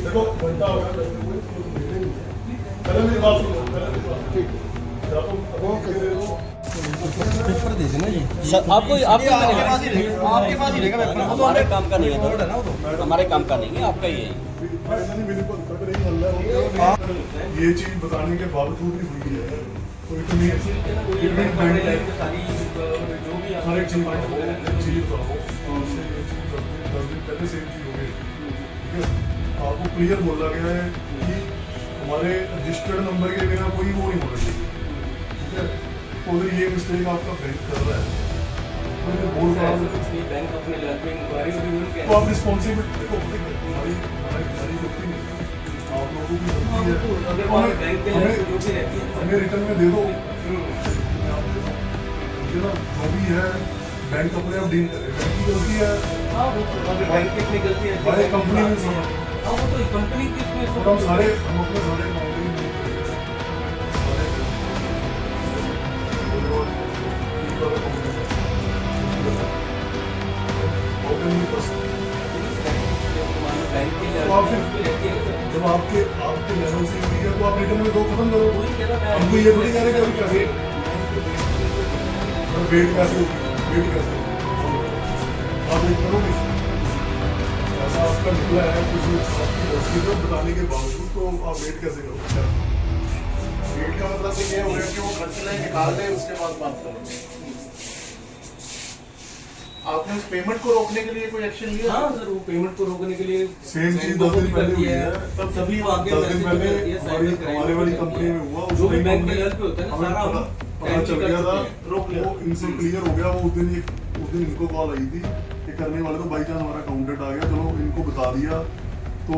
देखो घंटा हो गया, पहले मेरी बात सुनो, पेपर दे देना जी सर आपको आपके पास ही रहेगा पेपर। वो तो हमारे काम का नहीं है, बोर्ड है ना वो तो। हमारे काम का नहीं है, आपका ही है। ये चीज बताने के बावजूद भी हुई है, तो इतनी हर एक चीज पहले सेम चीज हो गई, ठीक है। आपको क्लियर बोला गया है कि हमारे रजिस्टर्ड नंबर के बिना कोई वो नहीं होना चाहिए, ठीक है। तो अगर ये मिस्टेक आपका बैंक कर रहा है तो आप रिस्पॉन्सिबिलिटी देखो, हमारी गलती नहीं, आप लोगों की गलती है, हमें रिटर्न में दे दो, जो भी है बैंक अपने आप डील करे, बैंक की गलती है, हमारे कंपनी में सब हम सारे हम अपने सारे जब आपके लेवल से हुई है तो आप रिटर्न में दो, खत्म करो। हमको ये थोड़ी कह रहे कि अभी कैसे वेट कैसे होगी, वेट कैसे आप वेट करोगे, ऐसा आपका निकला है कुछ आपकी रसीद बताने के बावजूद, तो आप वेट कैसे करोगे? वेट का मतलब तो ये हो गया कि वो खर्च निकाल दें, उसके बाद बात करेंगे। आपने उस पेमेंट को रोकने के लिए कोई एक्शन लिया? हाँ सर, वो पेमेंट को रोकने के लिए सेम चीज 10 दिन पहले हुई है, तब सभी 10 दिन पहले हमारे वाली कंपनी में हुआ, जो भी बैंक के लेवल पे होता है ना, सारा पता चल गया था, वो इनसे क्लियर हो गया। वो उस दिन इनको कॉल आई थी कि करने वाले, तो बाई चांस हमारा अकाउंटेंट आ गया, चलो इनको बता दिया, तो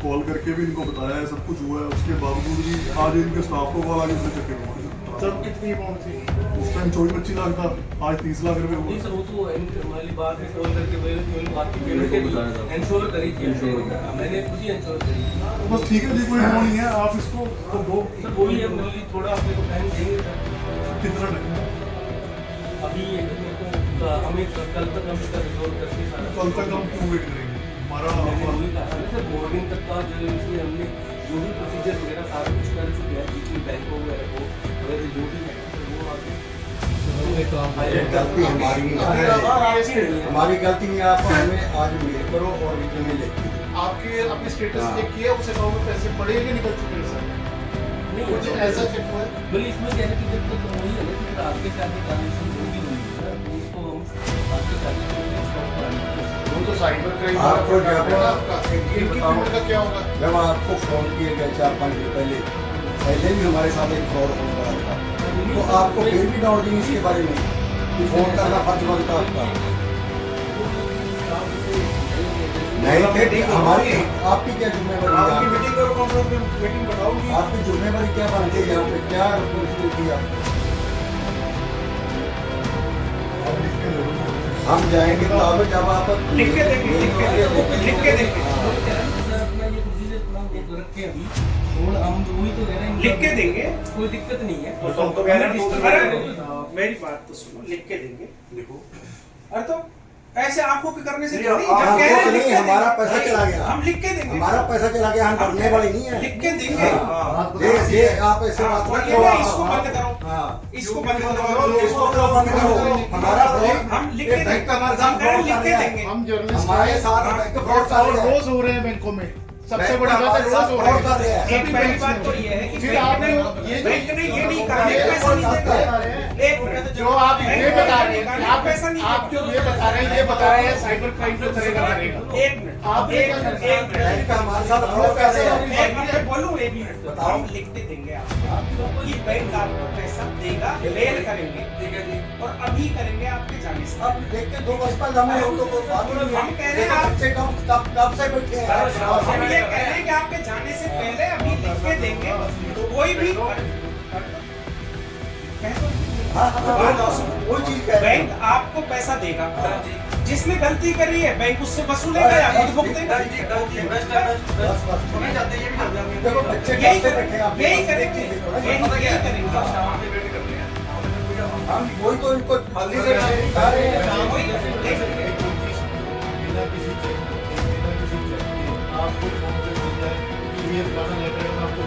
कॉल करके भी इनको बताया है, सब कुछ हुआ है। उसके बावजूद भी आज इनके स्टाफ को कॉल आ गया, उसने चक्कर मार। तब कितनी अमाउंट थी? उस टाइम 24-25 लाख था, आज 30 लाख रुपए हुआ। सर वो तो वाली बात है, कॉल करके बोले कि मैंने आपकी पेमेंट के लिए इंश्योर करी थी, मैंने खुद ही इंश्योर करी थी। तो बस ठीक है जी, कोई वो नहीं है, आप इसको तो दो। सर वही है, थोड़ा अपने को टाइम देंगे सर। कितना टाइम? अभी हमें कल तक हम इसका रिजोल्व करके सारा कल तक हम क्यों वेट करेंगे? हमारा सर बोर्डिंग तक का जो इसलिए हमने जो भी प्रोसीजर वगैरह सारा कुछ कर चुके हैं, जितनी बैंकों वगैरह को वगैरह जो भी है वो आगे गलती हमारी नहीं है, हमारी गलती नहीं है। आप हमें आज मेल करो और रिटर्न में लिख दो। आपके अपने स्टेटस चेक किया, उस अकाउंट में पैसे पड़े कि निकल चुके हैं सर? नहीं कुछ ऐसा चेक हुआ है? बोले इसमें कहने की जब तक वही है ना कि आपके साथ ट्रांजेक्शन जो भी हुई है उसको हम आपके साथ वो तो साइबर क्राइम आपको जब का क्या होगा? जब आपको फोन किए गए 4-5 दिन पहले भी हमारे साथ एक फ्रॉड होने वाला था, तो आपको फिर भी डाउटिंग इसके बारे में कि फोन करना फर्ज बनता आपका नहीं थे। हमारी आपकी क्या जिम्मेवारी? आपकी मीटिंग करो, कॉन्फ्रेंस में मीटिंग बताऊंगी। आपकी जिम्मेवारी क्या बनती है यहाँ पे, क्या रिस्पॉन्सिबिलिटी है? हम जाएंगे तो अब जब आप लिख के देंगे, लिख के देंगे। अपना ये प्रोसीजर अपना वो रख के अभी और हम वही तो कह रहे हैं लिख के देंगे, कोई दिक्कत नहीं है। तो कह रहे हैं मेरी बात तो सुनो, लिख के देंगे। देखो अरे तो ऐसे आंखों के करने से थोड़ी, जब कह रहे हैं लिख के हमारा देंगे, पैसा चला गया, हम लिख के देंगे, हमारा पैसा चला गया, हम करने वाले नहीं है। लिख के देंगे। ये आप ऐसे बात मत करो। इसको बंद करो, हाँ, इसको बंद करो, इसको बंद करो। हमारा हम लिख के बैंक का हमारे साथ देंगे, फ्रॉड लिख कर के रहा है। देंगे। हम हमारे साथ बैंक फ्रॉड कर रहा है। रोज हो रहे हैं बैंकों में, सबसे बड़ी बात है रोज हो रहे हैं। एक पहली बात तो ये है कि फिर आपने ये बैंक ने ये नहीं कहा कि पैसा नहीं देगा। एक मिनट, जो आप ये बता रहे हैं, आप पैसा नहीं, आप जो ये बता रहे हैं, ये बता रहे हैं साइबर क्राइम जो करेगा करेगा। एक मिनट, आप एक मिनट, बैंक का हमारे साथ फ्रॉड कर रहा है। एक मिनट बोलूं, एक मिनट बताओ। हम लिख के देंगे आपको कि बैंक आपको पैसा देगा, मेल करेंगे, ठीक है जी, और अभी करेंगे आपके जाने से। अब देख के 2 वर्ष पहले हमें हम लोग को बात हम कह रहे हैं आप से कब से बैठे हैं। हम ये कह रहे हैं कि आपके जाने से पहले अभी लिख के देंगे, तो कोई भी वो चीज कह रहे बैंक आपको पैसा देगा, जिसने गलती करी है बैंक उससे वसूलेगा या खुद भुगतेगा। देखो बच्चे यही कब से बैठे हैं आप? यही करेंगे, यही करेंगे। हम वही तो इनको जल्दी से बता रहे हैं। बिना किसी चेक, बिना किसी चेक के आपको फोन पे मिल जाएगा। ये दिखाना लेटर है, आपको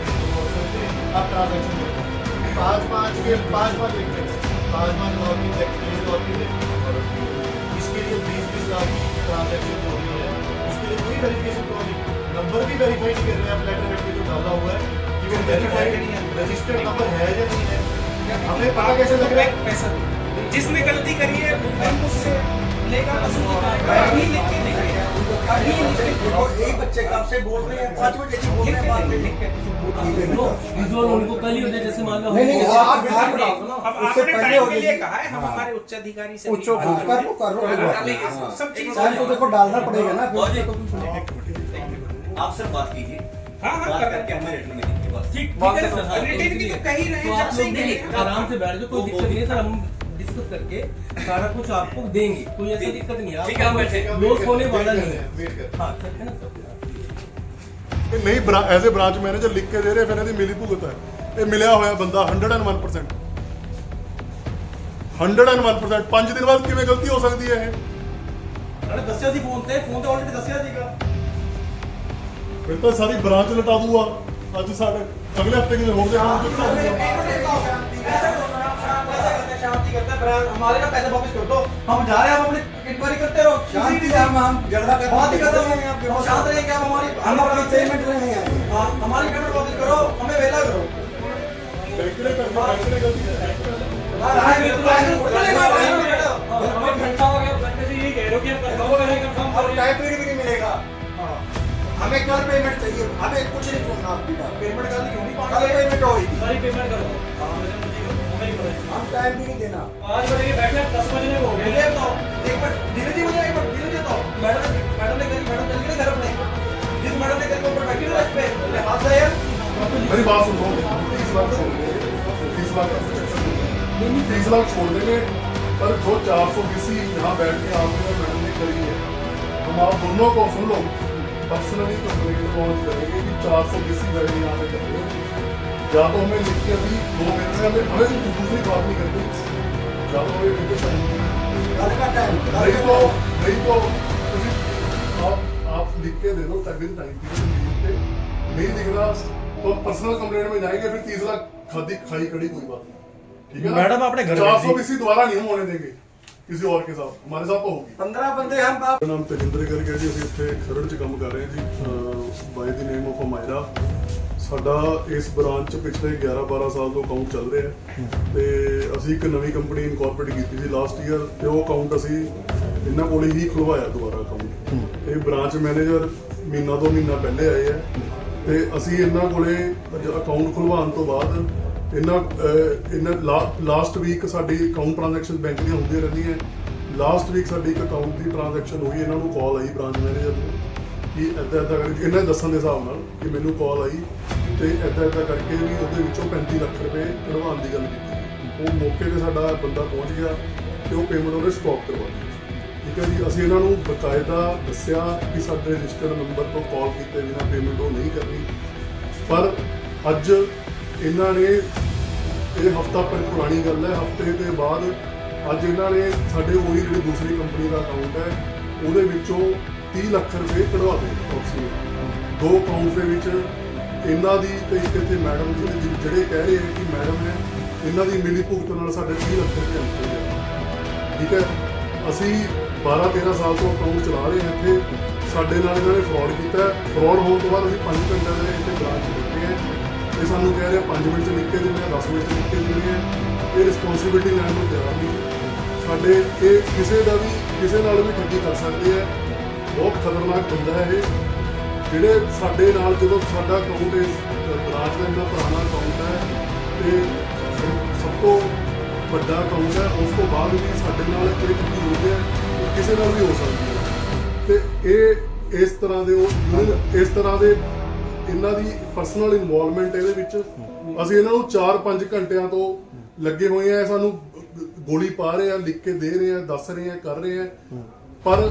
आप ट्रांजेक्शन करते हैं 5-5 लिख रहे हैं, 5-5 लॉगिन और इसके लिए 20-20 लाख की ट्रांजेक्शन हो रही है, उसके लिए कोई वेरिफिकेशन तो नहीं, नंबर भी वेरीफाई नहीं कर रहे हैं आप लेटर हेड पे जो डाला हुआ है कि वो वेरीफाइड रजिस्टर्ड नंबर है या नहीं है, हमें पता कैसे लग रहा है? पैसा जिसने गलती करी है बैंक उससे लेगा अभी लिख के नहीं है, अभी लिख के देखो एक बच्चे कब से बोल रहे हैं 5 बजे से बोल रहे हैं बात नहीं। विजुअल उनको कल ही हो जाए, जैसे मान लो नहीं, आप अब उससे आपने पहले टाइम हो के गई। लिए कहा है, हम हाँ। हमारे उच्च अधिकारी से उच्च कर लो डालेंगे, सब चीज टाइम तो देखो डालना पड़ेगा ना और फिर। आप सर बात कीजिए, हाँ हाँ बात कर करके हमें रिटर्न में दीजिए बस। ठीक बात है कर सर, हाँ, रिटेन की तो कह ही रहे तो हैं, आप जब से लोग ही नहीं, कह रहे हैं। आराम से बैठ जाओ, कोई दिक्कत नहीं है सर, हम डिस्कस करके सारा कुछ आपको देंगे, कोई ऐसी दिक्कत नहीं है, ठीक है, हम बैठे। लॉस होने वाला नहीं है। वेट कर हाँ ठीक है ना सर। ਇਹ ਨਹੀਂ ਐਜ਼ ਅ ਬ੍ਰਾਂਚ ਮੈਨੇਜਰ ਲਿਖ ਕੇ ਦੇ ਰਹੇ ਫਿਰ ਇਹਦੀ ਮਿਲੀ ਭੁਗਤ ਹੈ, ਇਹ ਮਿਲਿਆ ਹੋਇਆ ਬੰਦਾ 101%, 101%, 5 ਦਿਨ ਬਾਅਦ ਕਿਵੇਂ ਗਲਤੀ ਹੋ ਸਕਦੀ ਹੈ ਇਹ? ਅਰੇ ਦੱਸਿਆ ਸੀ ਫੋਨ ਤੇ ਆਲਰੇਡੀ ਦੱਸਿਆ ਸੀਗਾ। ਫਿਰ ਤਾਂ ਸਾਰੀ ਬ੍ਰਾਂਚ ਲਟਾ ਦੂਗਾ ਅੱਜ ਸਾਡੇ ਅਗਲੇ ਹਫਤੇ ਕਿਵੇਂ ਹੋਣਗੇ शांति करते हैं, हमारे ना पैसे वापस कर दो, हम जा रहे हैं, हम अपनी इंक्वायरी करते रहो। शांति से हम झगड़ा कर बात ही कर रहे हैं, हम शांत रहेंगे, आप हम अपनी पेमेंट लेने आए हैं। हाँ, हमारी पेमेंट वापस करो, हमें वेला करो। ਬੈਂਕ ਨੇ ਗਲਤੀ हमें घंटा हो गया, घंटे से यही कह रहे हो कि हम कंफर्म करेंगे, कंफर्म और टाइम पीरियड भी नहीं मिलेगा। हमें कल पेमेंट चाहिए, हमें कुछ नहीं सुनना आपकी बात। पेमेंट कर दी होगी, कल पेमेंट होगी, सारी पेमेंट करो। हम टाइम भी नहीं देना। 5 बजे के बैठे 10 बजे हो गए। ये तो एक बार धीरे धीरे मुझे एक बार धीरे धीरे तो मैडम ने कही, मैडम चल गई घर अपने, जिस मैडम ने कही ऊपर बैठी रही पे बोले हाथ से यार मेरी बात सुनो, 30 लाख छोड़ देंगे, 30 लाख नहीं 30 लाख छोड़ देंगे, पर जो 420 यहाँ बैठ के आपने मैडम ने करी है, हम आप दोनों को सुन लो, पर्सनली कंप्लेंट लॉन्च करेंगे कि 420 गाड़ी यहाँ पे कर रहे हो, या तो हमें लिख के अभी 2 महीने में हमें दूसरी बात नहीं करनी, या तो हमें लिख के sign कल का टाइम, नहीं तो आप लिख के दे दो विद टाइम पीरियड, नहीं दिख रहा तो पर्सनल कंप्लेंट में जाएंगे, फिर 30 लाख खाई कड़ी कोई बात नहीं, ठीक है ना? मैडम अपने घर 420 दोबारा नहीं हम होने देंगे किसी और के साथ, हमारे साथ तो होगी। 15 बंदे हम बाप ਮੇਰਾ ਨਾਮ ਤੇਜਿੰਦਰ ਗਰਗ ਹੈ ਜੀ, ਅਸੀਂ ਇੱਥੇ ਖਰੜ 'ਚ ਕੰਮ ਕਰ ਰਹੇ ਹਾਂ ਜੀ, ਬਾਈ ਦੀ ਨੇਮ ਆਫ ਅਮਾਇਰਾ। ਸਾਡਾ ਇਸ ਬ੍ਰਾਂਚ 'ਚ ਪਿਛਲੇ 11-12 ਸਾਲ ਤੋਂ ਅਕਾਊਂਟ ਚੱਲ ਰਿਹਾ ਹੈ ਤੇ ਅਸੀਂ ਇੱਕ ਨਵੀਂ ਕੰਪਨੀ ਇਨਕੋਰਪੋਰੇਟ ਕੀਤੀ ਸੀ ਲਾਸਟ ਈਅਰ, ਤੇ ਉਹ ਅਕਾਊਂਟ ਅਸੀਂ ਇਹਨਾਂ ਕੋਲ ਹੀ ਖੁਲਵਾਇਆ ਦੁਬਾਰਾ ਅਕਾਊਂਟ। ਇਹ ਬ੍ਰਾਂਚ ਮੈਨੇਜਰ ਮਹੀਨਾ 2 ਮਹੀਨਾ ਪਹਿਲੇ ਆਏ ਹੈ ਤੇ ਅਸੀਂ ਇਹਨਾਂ ਕੋਲੇ ਅਕਾਊਂਟ ਖੁਲਵਾਉਣ ਤੋਂ ਬਾਅਦ ਇਹਨਾਂ ਲਾਸਟ ਵੀਕ ਸਾਡੀ ਅਕਾਊਂਟ ਟ੍ਰਾਂਜੈਕਸ਼ਨ ਬੈਂਕ ਦੀਆਂ ਹੁੰਦੀਆਂ ਰਹਿੰਦੀਆਂ। ਲਾਸਟ ਵੀਕ ਸਾਡੀ ਇੱਕ ਅਕਾਊਂਟ ਦੀ ਟ੍ਰਾਂਜੈਕਸ਼ਨ ਹੋਈ, ਇਹਨਾਂ ਨੂੰ ਕਾਲ ਆਈ ਬ੍ਰਾਂਚ ਮੈਨੇਜਰ ਨੂੰ ਕਿ ਇੱਦਾਂ ਕਰਕੇ, ਇਹਨਾਂ ਦੇ ਦੱਸਣ ਦੇ ਹਿਸਾਬ ਨਾਲ ਕਿ ਮੈਨੂੰ ਕਾਲ ਆਈ ਤੇ ਇੱਦਾਂ ਕਰਕੇ ਵੀ ਉਹਦੇ ਵਿੱਚੋਂ 35 ਲੱਖ ਰੁਪਏ ਕਢਵਾਉਣ ਦੀ ਗੱਲ ਕੀਤੀ। ਉਹ ਮੌਕੇ ਤੇ ਸਾਡਾ ਬੰਦਾ ਪਹੁੰਚ ਗਿਆ ਤੇ ਉਹ ਪੇਮੈਂਟ ਉਹਨੇ ਸਟਾਪ ਕਰਵਾ ਦਿੱਤੀ, ਠੀਕ ਹੈ ਜੀ। ਅਸੀਂ ਇਹਨਾਂ ਨੂੰ ਬਕਾਇਦਾ ਦੱਸਿਆ ਕਿ ਸਾਡੇ ਰਜਿਸਟਰਡ ਨੰਬਰ ਤੋਂ ਕਾਲ ਕੀਤੇ ਬਿਨਾਂ ਪੇਮੈਂਟ ਉਹ ਨਹੀਂ ਕਰਨੀ, ਪਰ ਅੱਜ ਇਹਨਾਂ ਨੇ, ਇਹ ਹਫਤਾ ਪਰ ਪੁਰਾਣੀ ਗੱਲ ਹੈ, ਹਫਤੇ ਦੇ ਬਾਅਦ ਅੱਜ ਇਹਨਾਂ ਨੇ ਸਾਡੇ ਉਹੀ ਜਿਹੜੀ ਦੂਸਰੀ ਕੰਪਨੀ ਦਾ ਅਕਾਊਂਟ ਹੈ ਉਹਦੇ ਵਿੱਚੋਂ 30 ਲੱਖ ਰੁਪਏ ਕਢਵਾ ਦਿੱਤੇ ਅਪਰੋਕਸੀਮੇਟ। 2 ਅਕਾਊਂਟ ਦੇ ਵਿੱਚ ਇਹਨਾਂ ਦੀ ਤੇ ਇੱਕ ਇੱਥੇ ਮੈਡਮ ਜਿਹੜੇ ਕਹਿ ਰਹੇ ਹੈ ਕਿ ਮੈਡਮ ਨੇ ਇਹਨਾਂ ਦੀ ਮਿਲੀ ਭੁਗਤ ਨਾਲ ਸਾਡੇ 30 ਲੱਖ ਰੁਪਏ ਅੰਤਰ ਹੈ, ਠੀਕ ਹੈ। ਅਸੀਂ 12-13 ਸਾਲ ਤੋਂ ਅਕਾਊਂਟ ਚਲਾ ਰਹੇ ਹਾਂ ਇੱਥੇ, ਸਾਡੇ ਨਾਲ ਇਹਨਾਂ ਨੇ ਫਰਾਡ ਕੀਤਾ। ਫਰਾਡ ਹੋਣ ਤੋਂ ਬਾਅਦ ਅਸੀਂ 5 ਘੰਟੇ ਦੇ ਇੱਥੇ ਬ੍ਰਾਂਚ ਦਿੱਤੇ ਹੈ, ਇਹ ਸਾਨੂੰ ਕਹਿ ਰਹੇ 5 ਮਿੰਟ 'ਚ ਲਿਖ ਕੇ ਦਿੰਦੇ ਆ, 10 ਮਿੰਟ 'ਚ ਲਿਖ ਕੇ ਦਿੰਦੇ ਆ। ਇਹ ਰਿਸਪੌਂਸਿਬਿਲਿਟੀ ਲੈਣ ਨੂੰ ਤਿਆਰ ਨਹੀਂ ਸਾਡੇ। ਇਹ ਕਿਸੇ ਨਾਲ ਵੀ ਠੱਗੀ ਕਰ ਸਕਦੇ ਆ, ਬਹੁਤ ਖਤਰਨਾਕ ਬੰਦਾ ਹੈ ਇਹ। ਜਿਹੜੇ ਸਾਡੇ ਨਾਲ, ਜਦੋਂ ਸਾਡਾ ਅਕਾਊਂਟ ਇਸ ਬ੍ਰਾਂਚ ਦਾ ਇੰਨਾ ਪੁਰਾਣਾ ਅਕਾਊਂਟ ਹੈ ਤੇ ਸਭ ਤੋਂ ਵੱਡਾ ਅਕਾਊਂਟ ਹੈ, ਉਸ ਤੋਂ ਬਾਅਦ ਵੀ ਸਾਡੇ ਨਾਲ ਕੋਈ ਠੱਗੀ ਹੋਈ ਹੈ, ਉਹ ਕਿਸੇ ਨਾਲ ਵੀ ਹੋ ਸਕਦੀ ਹੈ। ਤੇ ਇਹ ਇਸ ਤਰ੍ਹਾਂ ਦੇ ਇਹਨਾਂ ਦੀ ਪਰਸਨਲ ਇਨਵੋਲਵਮੈਂਟ ਇਹਦੇ ਵਿੱਚ। ਅਸੀਂ ਇਹਨਾਂ ਨੂੰ 4-5 ਘੰਟਿਆਂ ਤੋਂ ਲੱਗੇ ਹੋਏ ਆ, ਸਾਨੂੰ ਗੋਲੀ ਪਾ ਰਹੇ ਆ, ਲਿਖ ਕੇ ਦੇ ਰਹੇ ਆ, ਦੱਸ ਰਹੇ ਆ, ਕਰ ਰਹੇ ਆ, ਪਰ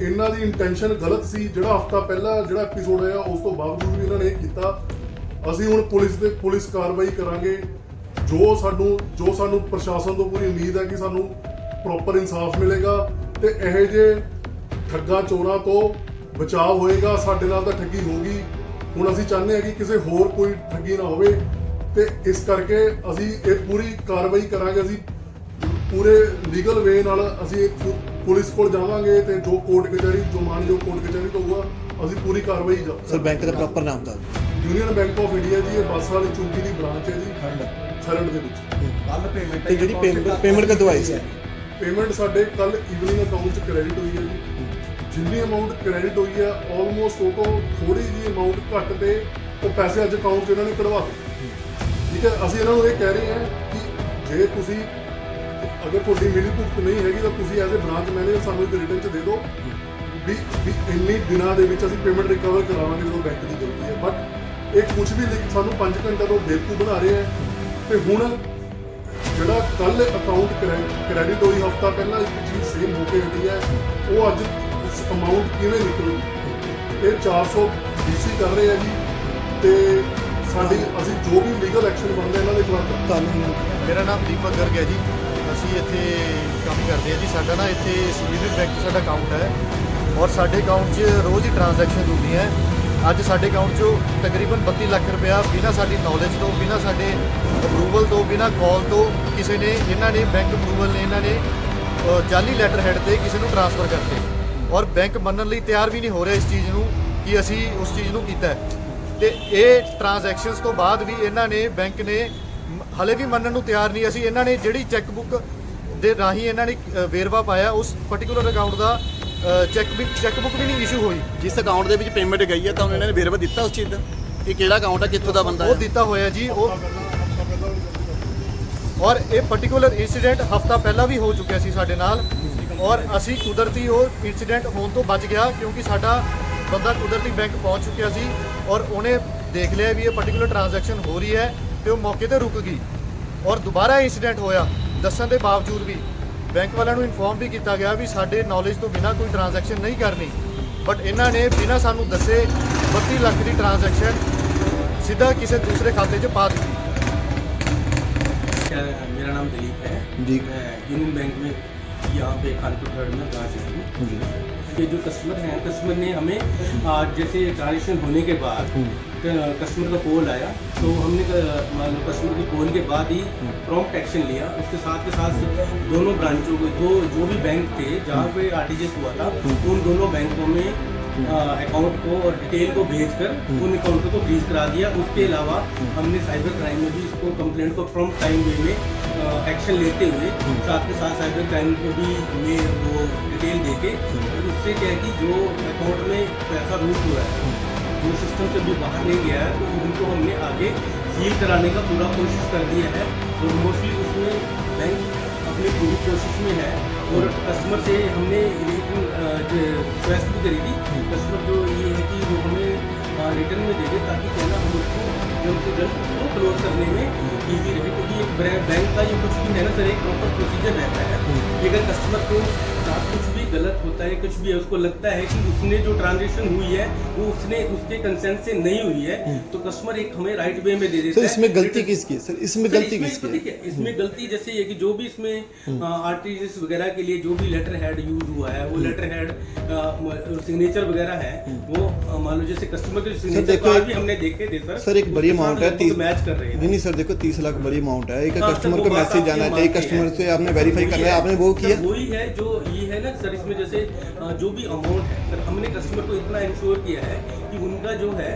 ਇਹਨਾਂ ਦੀ ਇੰਟੈਂਸ਼ਨ ਗਲਤ ਸੀ। ਜਿਹੜਾ ਹਫਤਾ ਪਹਿਲਾਂ ਜਿਹੜਾ ਐਪੀਸੋਡ ਹੋਇਆ ਉਸ ਤੋਂ ਬਾਵਜੂਦ ਵੀ ਇਹਨਾਂ ਨੇ ਇਹ ਕੀਤਾ। ਅਸੀਂ ਹੁਣ ਪੁਲਿਸ ਕਾਰਵਾਈ ਕਰਾਂਗੇ। ਜੋ ਸਾਨੂੰ ਪ੍ਰਸ਼ਾਸਨ ਤੋਂ ਪੂਰੀ ਉਮੀਦ ਹੈ ਕਿ ਸਾਨੂੰ ਪ੍ਰੋਪਰ ਇਨਸਾਫ ਮਿਲੇਗਾ ਤੇ ਇਹੋ ਜਿਹੇ ਠੱਗਾ ਚੋਰਾਂ ਤੋਂ ਬਚਾਅ ਹੋਏਗਾ। ਸਾਡੇ ਨਾਲ ਤਾਂ ਠੱਗੀ ਹੋ ਗਈ, ਹੁਣ ਅਸੀਂ ਚਾਹੁੰਦੇ ਹਾਂ ਕਿ ਕਿਸੇ ਹੋਰ ਕੋਈ ਠੱਗੀ ਨਾ ਹੋਵੇ ਤੇ ਇਸ ਕਰਕੇ ਅਸੀਂ ਇਹ ਪੂਰੀ ਕਾਰਵਾਈ ਕਰਾਂਗੇ। ਅਸੀਂ ਪੂਰੇ ਲੀਗਲ ਵੇ ਨਾਲ ਅਸੀਂ ਪੁਲਿਸ ਕੋਲ ਜਾਵਾਂਗੇ ਤੇ ਜੋ ਕੋਰਟ ਕਚਹਿਰੀ ਜੋ ਮਾਨਯੋਗ ਕੋਰਟ ਕਚਹਿਰੀ ਤੋਂ ਹੋਊਗਾ ਅਸੀਂ ਪੂਰੀ ਕਾਰਵਾਈ ਸਰ ਬੈਂਕ ਦਾ ਪ੍ਰੋਪਰ ਨਾਮ ਦੱਸ ਯੂਨੀਅਨ ਬੈਂਕ ਆਫ ਇੰਡੀਆ ਜੀ, ਇਹ ਬੱਸ ਵਾਲੀ ਚੌਂਕੀ ਦੀ ਬ੍ਰਾਂਚ ਹੈ ਜੀ ਖਰੜ ਦੇ ਵਿੱਚ। कल पेमेंट ਤੇ ਜਿਹੜੀ ਪੇਮੈਂਟ ਕਦੋਂ ਆਈ ਸੀ? ਪੇਮੈਂਟ ਸਾਡੇ ਕੱਲ ਈਵਨਿੰਗ ਅਕਾਊਂਟ 'ਚ ਕ੍ਰੈਡਿਟ ਹੋਈ ਹੈ ਜੀ। ਜਿੰਨੀ ਅਮਾਊਂਟ ਕ੍ਰੈਡਿਟ ਹੋਈ ਹੈ ਆਲਮੋਸਟ ਉਹ ਤੋਂ ਥੋੜੀ ਜਿਹੀ ਅਮਾਊਂਟ ਘੱਟ ਤੇ ਉਹ ਪੈਸੇ ਅੱਜ ਅਕਾਊਂਟ 'ਚ ਇਹਨਾਂ ਨੇ ਕਢਵਾ ਦਿੱਤੇ। ਠੀਕ ਹੈ, ਅਸੀਂ ਇਹਨਾਂ ਨੂੰ ਇਹ ਕਹਿ ਰਹੇ ਹਾਂ ਕਿ ਜੇ ਤੁਸੀਂ ਅਗਰ ਤੁਹਾਡੀ ਮਿਲੀ ਭੁਗਤ ਨਹੀਂ ਹੈਗੀ ਤਾਂ ਤੁਸੀਂ ਐਜ਼ ਏ ਬ੍ਰਾਂਚ ਮੈਨੇਜਰ ਸਾਨੂੰ ਇੱਕ ਰਿਟਰਨ 'ਚ ਦੇ ਦਿਓ ਵੀ ਇੰਨੇ ਦਿਨਾਂ ਦੇ ਵਿੱਚ ਅਸੀਂ ਪੇਮੈਂਟ ਰਿਕਵਰ ਕਰਾਵਾਂਗੇ ਜਦੋਂ ਬੈਂਕ ਦੀ ਗਲਤੀ ਹੈ। ਬਟ ਇਹ ਕੁਝ ਵੀ ਸਾਨੂੰ 5 ਘੰਟੇ ਤੋਂ ਬੇਵਕੂਫ ਬਣਾ ਰਹੇ ਹੈ। ਤੇ ਹੁਣ ਜਿਹੜਾ ਕੱਲ ਅਕਾਊਂਟ ਕ੍ਰੈਡਿਟ ਹੋਈ ਹਫਤਾ ਪਹਿਲਾਂ ਇੱਕ ਚੀਜ਼ ਸੇਮ ਹੋ ਕੇ ਹਟੀ ਹੈ, ਉਹ ਅੱਜ ਇਸ ਅਮਾਊਂਟ ਕਿਵੇਂ ਨਿਕਲੂ? ਇਹ 400 BC ਕਰ ਰਹੇ ਆ ਜੀ ਤੇ ਸਾਡੀ ਅਸੀਂ ਜੋ ਵੀ ਲੀਗਲ ਐਕਸ਼ਨ ਬਣਦਾ ਇਹਨਾਂ ਦੇ ਖਿਲਾਫ ਤੁਹਾਨੂੰ ਮੇਰਾ ਨਾਮ ਦੀਪਕ ਗਰਗ ਹੈ ਜੀ। ਅਸੀਂ ਇੱਥੇ ਕੰਮ ਕਰਦੇ ਹਾਂ ਜੀ। ਸਾਡਾ ਨਾ ਇੱਥੇ ਯੂਨੀਅਨ ਬੈਂਕ 'ਚ ਸਾਡਾ ਅਕਾਊਂਟ ਹੈ ਔਰ ਸਾਡੇ ਅਕਾਊਂਟ 'ਚ ਰੋਜ਼ ਹੀ ਟ੍ਰਾਂਜੈਕਸ਼ਨ ਹੁੰਦੀਆਂ ਹੈ। ਅੱਜ ਸਾਡੇ ਅਕਾਊਂਟ 'ਚੋਂ ਤਕਰੀਬਨ 32 ਲੱਖ ਰੁਪਇਆ ਬਿਨਾਂ ਸਾਡੀ ਨੌਲੇਜ ਤੋਂ, ਬਿਨਾਂ ਸਾਡੇ ਅਪਰੂਵਲ ਤੋਂ, ਬਿਨਾਂ ਕਾਲ ਤੋਂ ਕਿਸੇ ਨੇ ਇਹਨਾਂ ਨੇ ਬੈਂਕ ਅਪਰੂਵਲ ਨੇ ਇਹਨਾਂ ਨੇ ਜਾਲੀ ਲੈਟਰ ਹੈਡ ਤੇ ਕਿਸੇ ਨੂੰ ਟ੍ਰਾਂਸਫਰ ਕਰਤੇ ਔਰ ਬੈਂਕ ਮੰਨਣ ਲਈ ਤਿਆਰ ਵੀ ਨਹੀਂ ਹੋ ਰਿਹਾ ਇਸ ਚੀਜ਼ ਨੂੰ ਕਿ ਅਸੀਂ ਉਸ ਚੀਜ਼ ਨੂੰ ਕੀਤਾ ਹੈ। ਤੇ ਇਹ ਟ੍ਰਾਂਜੈਕਸ਼ਨਸ ਤੋਂ ਬਾਅਦ ਵੀ ਇਹਨਾਂ ਨੇ ਬੈਂਕ ਨੇ ਹਲੇ ਵੀ ਮੰਨਣ ਨੂੰ ਤਿਆਰ ਨਹੀਂ। ਅਸੀਂ ਇਹਨਾਂ ਨੇ ਜਿਹੜੀ ਚੈੱਕ ਬੁੱਕ ਦੇ ਰਾਹੀਂ ਇਹਨਾਂ ਨੇ ਵੇਰਵਾ ਪਾਇਆ ਉਸ ਪਾਰਟਿਕੂਲਰ ਅਕਾਊਂਟ ਦਾ ਚੈੱਕ ਬੁੱਕ ਵੀ ਨਹੀਂ ਇਸ਼ੂ ਹੋਈ। ਜਿਸ ਅਕਾਊਂਟ ਦੇ ਵਿੱਚ ਪੇਮੈਂਟ ਗਈ ਹੈ ਤਾਂ ਉਹਨਾਂ ਨੇ ਵੇਰਵਾ ਦਿੱਤਾ ਉਸ ਚੀਜ਼ ਦਾ ਕਿ ਕਿਹੜਾ ਅਕਾਊਂਟ ਹੈ, ਕਿੱਥੋਂ ਦਾ ਬੰਦਾ ਉਹ ਹੈ? ਦਿੱਤਾ ਹੋਇਆ ਜੀ ਉਹ। ਔਰ ਇਹ ਪਾਰਟਿਕੂਲਰ ਇਨਸੀਡੈਂਟ ਹਫਤਾ ਪਹਿਲਾਂ ਵੀ ਹੋ ਚੁੱਕਿਆ ਸੀ ਸਾਡੇ ਨਾਲ ਔਰ ਅਸੀਂ ਕੁਦਰਤੀ ਉਹ ਇਨਸੀਡੈਂਟ ਹੋਣ ਤੋਂ ਬਚ ਗਿਆ ਕਿਉਂਕਿ ਸਾਡਾ ਬੰਦਾ ਕੁਦਰਤੀ ਬੈਂਕ ਪਹੁੰਚ ਚੁੱਕਿਆ ਸੀ ਔਰ ਉਹਨੇ ਦੇਖ ਲਿਆ ਵੀ ਇਹ ਪਾਰਟਿਕੂਲਰ ਟ੍ਰਾਂਜੈਕਸ਼ਨ ਹੋ ਰਹੀ ਹੈ ਤੇ ਉਹ ਮੌਕੇ ਤੇ ਰੁਕ ਗਈ। ਔਰ ਦੁਬਾਰਾ ਇਨਸੀਡੈਂਟ ਹੋਇਆ ਦੱਸਣ ਦੇ ਬਾਵਜੂਦ ਵੀ ਬੈਂਕ ਵਾਲਿਆਂ ਨੂੰ ਇਨਫੋਰਮ ਵੀ ਕੀਤਾ ਗਿਆ ਵੀ ਸਾਡੇ ਨੌਲੇਜ ਤੋਂ ਬਿਨਾਂ ਕੋਈ ਟ੍ਰਾਂਜੈਕਸ਼ਨ ਨਹੀਂ ਕਰਨੀ। ਬਟ ਇਹਨਾਂ ਨੇ ਬਿਨਾਂ ਸਾਨੂੰ ਦੱਸੇ 32 ਲੱਖ ਦੀ ਟ੍ਰਾਂਜੈਕਸ਼ਨ ਸਿੱਧਾ ਕਿਸੇ ਦੂਸਰੇ ਖਾਤੇ 'ਚ पा दी। मेरा नाम दिलीप है जी। मैं यूनियन बैंक में यहाँ पे कानपुर खरड़ में ब्रांच हूँ। ये जो कस्टमर हैं, कस्टमर ने हमें जैसे ट्रांजेक्शन होने के बाद कस्टमर का कॉल आया तो हमने मान लो कस्टमर के कॉल के बाद ही प्रॉम्प्ट एक्शन लिया। उसके साथ दोनों ब्रांचों को जो भी बैंक थे जहाँ पे RTGS हुआ था उन दोनों बैंकों में अकाउंट को और डिटेल को भेजकर उन अकाउंटों को फ्रीज करा दिया। उसके अलावा हमने साइबर क्राइम में भी इसको कंप्लेंट को प्रॉम्प्ट टाइम वे में एक्शन लेते हुए साथ के साथ साइबर क्राइम को भी हमें वो डिटेल देके उससे क्या है कि जो अकाउंट में पैसा रूट हुआ है जो सिस्टम से भी बाहर नहीं गया है तो उनको हमने आगे सील कराने का पूरा कोशिश कर दिया है। तो मोस्टली उसमें बैंक अपनी पूरी कोशिश में है और कस्टमर से हमने रिक्वेस्ट भी करी थी। कस्टमर जो ये है कि वो हमें रिटर्न में दे दे ताकि क्या ना हम उसको जल्द से जल्द उसको क्लोज करने में ईजी रहे क्योंकि एक बैंक का ये कुछ भी है ना सर एक प्रॉपर प्रोसीजर रहता है कि अगर कस्टमर को साथ कुछ भी गलत होता है कुछ भी है उसको लगता है कि उसने जो ट्रांजेक्शन हुई है वो उसने उसके कंसेंट से नहीं हुई है तो कस्टमर एक हमें राइट वे में दे देता सर है। इसमें गलती किसकी? सर इसमें गलती किसकी? ठीक है, इसमें गलती जैसे ये कि जो भी इसमें RTGS वगैरह के लिए जो भी लेटर हेड यूज हुआ है वो लेटर हेड सिग्नेचर वगैरह है वो मान लो जैसे कस्टमर के सिग्नेचर कार्ड भी हमने देखे थे सर एक बड़ी अमाउंट है, मैच कर रहे हैं। नहीं सर देखो 30 लाख बड़ी अमाउंट है। एक हाँ, कस्टमर सर, को वो बात मैसेज आपकी जाना चाहिए, मानते कस्टमर हैं। से आपने वेरीफाई करना है, आपने वो किया? वही है जो ये है ना सर इसमें जैसे जो भी अमाउंट है सर हमने कस्टमर को इतना इंश्योर किया है कि उनका जो है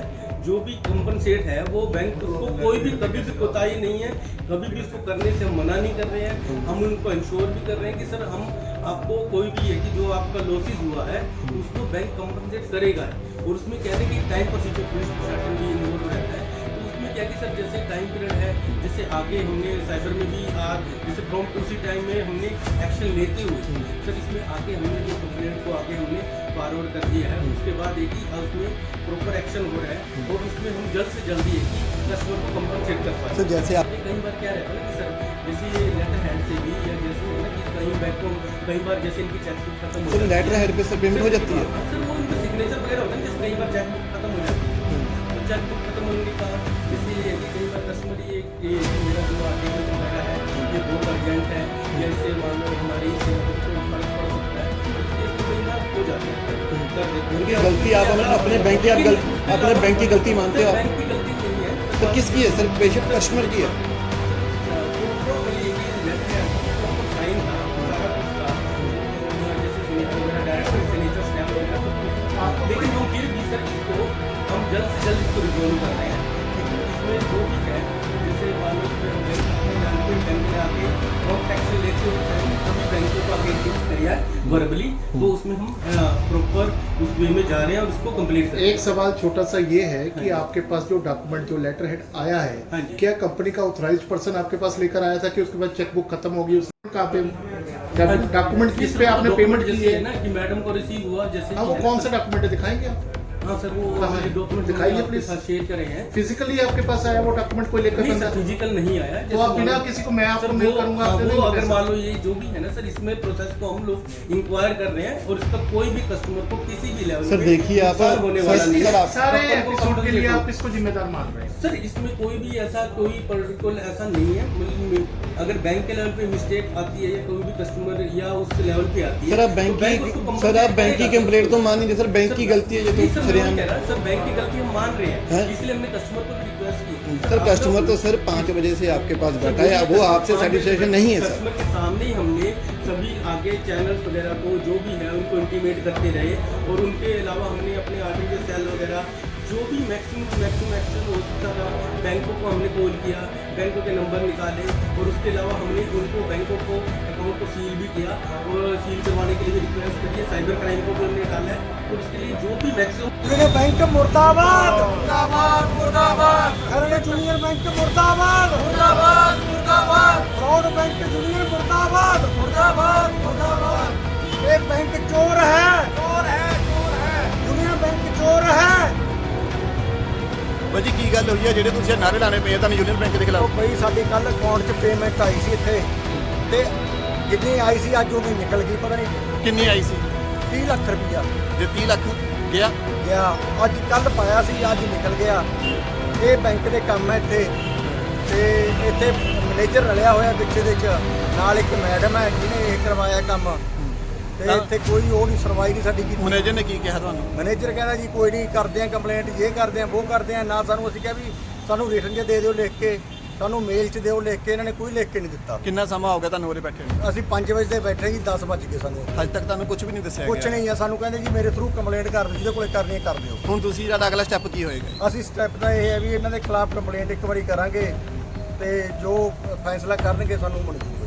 जो भी कंपनसेट है वो बैंक उसको कोई भी कभी भी कोताही नहीं है, कभी भी इसको करने से हम मना नहीं कर रहे हैं। हम उनको इंश्योर भी कर रहे हैं कि सर हम आपको कोई भी है कि जो आपका लॉसेस हुआ है उसको बैंक कंपनसेट करेगा और उसमें कहने की टाइम प्रोसीजर पुलिस प्रशासन भी इन्वॉल्व रहता है। तो उसमें क्या कि सर जैसे टाइम पीरियड है जैसे आगे हमने साइबर में भी जैसे प्रॉम्प्ट उसी टाइम में हमने एक्शन लेते हुए सर इसमें आगे हमने जो कंप्लेंट को आगे हमने फॉरवर्ड कर दिया है उसके बाद एक ही उसमें प्रॉपर एक्शन हो रहा है और उसमें हम जल्द से जल्दी है कि कस्टमर को कंपनसेट कर पाए। सर जैसे आप कई बार क्या रहता है ना कि सर जैसे ये लेटर हैंड से भी या जैसे है ना कि कई बैंक को कई बार जैसे इनकी चेकबुक खत्म हो सर जाती है लेटर हेड पे सर पेमेंट हो जाती है? सर वो इनका सिग्नेचर वगैरह होता है जैसे कई बार चेकबुक खत्म हो जाती है तो चेकबुक खत्म होने का इसलिए कि कई बार कस्टमर ये मेरा जो RTGS वगैरह है ये बहुत अर्जेंट है या इससे मान लो हमारी इससे फर्क पड़ सकता है इसलिए कई बार हो जाता है। कर देते हैं। उनकी गलती आप अपने बैंक की अपने बैंक की गलती मानते हो आप? बैंक की गलती नहीं है तो किसकी है सर? पेशेंट कस्टमर की है। लेकिन हम फिर भी सर इसको हम जल्द से जल्द इसको रिजॉल्व कर रहे हैं। इसमें जो भी है जैसे मान लो बैंक में आके और टैक्स लेते होते हैं सभी बैंकों को आगे फिक्स करिए वर्बली, तो उसमें हम प्रॉपर उस वे में जा रहे हैं और उसको कंप्लीट कर रहे हैं। एक सवाल छोटा सा ये है कि आपके पास जो डॉक्यूमेंट जो लेटर हेड आया हाँ है, जी। क्या कंपनी का ऑथराइज्ड पर्सन आपके पास लेकर आया था कि उसके बाद चेकबुक खत्म होगी, उसका हाँ जी। डॉक्यूमेंट किस पे आपने पेमेंट की जैसे है? ना कि मैडम को रिसीव हुआ जैसे हाँ, वो कि- कौन सा डॉक्यूमेंट है, दिखाएंगे आप? हाँ सर, वो कहाँ है? डॉक्यूमेंट दिखाइए प्लीज। शेयर करे हैं। फिजिकली आपके पास आया वो डॉक्यूमेंट कोई लेकर नहीं बंदा? सर, फिजिकल नहीं आया। तो आप बिना किसी को मैं आपको सर मेल वो करूंगा, हाँ, आपने वो नहीं अगर भेजा। मान लो ये जो भी है ना सर, इसमें प्रोसेस को हम लोग इंक्वायर कर रहे हैं और इसका कोई भी कस्टमर को किसी भी लेवल सर देखिए आप होने सर, वाला नहीं है। सर आप सारे अपन को एपिसोड के लिए compensate आप किसको जिम्मेदार मान रहे हैं? सर इसमें कोई भी ऐसा कोई पर्टिकुलर ऐसा नहीं है। अगर बैंक के लेवल पे मिस्टेक आती है या कोई भी कस्टमर या उस लेवल पे आती है सर आप तो बैंक उसको की compensate सर आप बैंक की करेगा। कंप्लेंट तो मान लीजिए सर, बैंक की गलती है ये नहीं तो सर, मैं सरेआम वही कह रहा हूं, सर बैंक की गलती हम मान रहे हैं, हैं? इसलिए हमने कस्टमर को भी रिक्वेस्ट की। सर कस्टमर तो सर 5 बजे से आपके पास बैठा है, वो आपसे सेटिस्फेक्शन नहीं है सर। कस्टमर के सामने ही हमने सभी आगे चैनल्स वगैरह को जो भी है उनको इंटीमेट करते रहे और उनके अलावा हमने अपने आगे के सेल वगैरह जो भी मैक्सिमम एक्शन हो सकता था बैंकों को हमने कॉल किया, बैंकों के नंबर निकाले और उसके अलावा हमने उनको बैंकों को अकाउंट को सील भी किया और सील करवाने के लिए भी रिक्वेस्ट करी है। साइबर क्राइम को भी हमने डाला है और उसके लिए जो भी मैक्सिमम बैंक मुर्दाबाद मुर्दाबाद मुर्दाबाद, हरियाणा जूनियर बैंक मुर्दाबाद मुर्दाबाद मुर्दाबाद, फ्रॉड बैंक जूनियर मुर्दाबाद मुर्दाबाद मुर्दाबाद। ये बैंक चोर है, चोर है, चोर है, जूनियर बैंक चोर है। ਬਾਜੀ ਕੀ ਗੱਲ ਹੋਈ ਹੈ ਜਿਹੜੇ ਤੁਸੀਂ ਨਾਰੇ ਲਾਣੇ ਪਏ ਆ ਤੁਹਾਨੂੰ ਯੂਨੀਅਨ ਬੈਂਕ ਦੇ ਉਹ ਖਿਲਾਫ? ਬਈ ਸਾਡੀ ਕੱਲ ਅਕਾਊਂਟ 'ਚ ਪੇਮੈਂਟ ਆਈ ਸੀ ਇੱਥੇ ਤੇ ਜਿੰਨੀ ਆਈ ਸੀ ਅੱਜ ਉਹ ਵੀ ਨਿਕਲ ਗਈ, ਪਤਾ ਨਹੀਂ ਕਿੰਨੀ ਆਈ ਸੀ? 30 ਲੱਖ ਰੁਪਈਆ ਤੇ 30 ਲੱਖ ਗਿਆ? ਗਿਆ। ਅੱਜ ਕੱਲ ਪਾਇਆ ਸੀ, ਅੱਜ ਨਿਕਲ ਗਿਆ। ਇਹ ਬੈਂਕ ਦੇ ਕੰਮ ਹੈ ਇੱਥੇ ਤੇ ਇੱਥੇ ਮੈਨੇਜਰ ਰਲਿਆ ਹੋਇਆ ਪਿੱਛੇ ਦੇ ਚ, ਨਾਲ ਇੱਕ ਮੈਡਮ ਹੈ ਜਿਹਨੇ ਇਹ ਕਰਵਾਇਆ ਕੰਮ ਤੇ ਇੱਥੇ ਕੋਈ ਉਹ ਨਹੀਂ ਸੁਣਵਾਈ ਨਹੀਂ ਸਾਡੀ ਕੀਤੀ। ਮੈਨੇਜਰ ਨੇ ਕੀ ਕਿਹਾ ਤੁਹਾਨੂੰ? ਮੈਨੇਜਰ ਕਹਿੰਦਾ ਜੀ ਕੋਈ ਨਹੀਂ, ਕਰਦੇ ਆ ਕੰਪਲੇਂਟ, ਇਹ ਕਰਦੇ ਆ ਉਹ ਕਰਦੇ ਆ। ਨਾ ਸਾਨੂੰ ਅਸੀਂ ਕਿਹਾ ਵੀ ਸਾਨੂੰ ਰਿਟਨ 'ਚ ਦੇ ਦਿਓ ਲਿਖ ਕੇ, ਸਾਨੂੰ ਮੇਲ 'ਚ ਦਿਓ ਲਿਖ ਕੇ, ਇਹਨਾਂ ਨੇ ਕੋਈ ਲਿਖ ਕੇ ਨਹੀਂ ਦਿੱਤਾ। ਕਿੰਨਾ ਸਮਾਂ ਹੋ ਗਿਆ ਤੁਹਾਨੂੰ ਉਰੇ ਬੈਠੇ ਨੂੰ? ਅਸੀਂ 5 ਵਜੇ ਦੇ ਬੈਠੇ ਜੀ, 10 ਵੱਜ ਗਏ ਸਾਨੂੰ। ਅੱਜ ਤੱਕ ਤੁਹਾਨੂੰ ਕੁਝ ਵੀ ਨਹੀਂ ਦੱਸਿਆ ਕੁਛ ਨਹੀਂ ਆ, ਸਾਨੂੰ ਕਹਿੰਦੇ ਜੀ ਮੇਰੇ ਥਰੂ ਕੰਪਲੇਂਟ ਕਰ ਦਿਓ, ਜਿਹਦੇ ਕੋਲੇ ਕਰਨੀ ਹੈ ਕਰ ਦਿਓ। ਹੁਣ ਤੁਸੀਂ ਜਿਹੜਾ ਅਗਲਾ ਸਟੈਪ ਕੀ ਹੋਏਗਾ? ਅਸੀਂ ਸਟੈਪ ਦਾ ਇਹ ਹੈ ਵੀ ਇਹਨਾਂ ਦੇ ਖਿਲਾਫ ਕੰਪਲੇਂਟ ਇੱਕ ਵਾਰੀ ਕਰਾਂਗੇ ਤੇ ਜੋ ਫੈਸਲਾ ਕਰਨਗੇ ਸਾਨੂੰ ਮਨਜ਼ੂਰ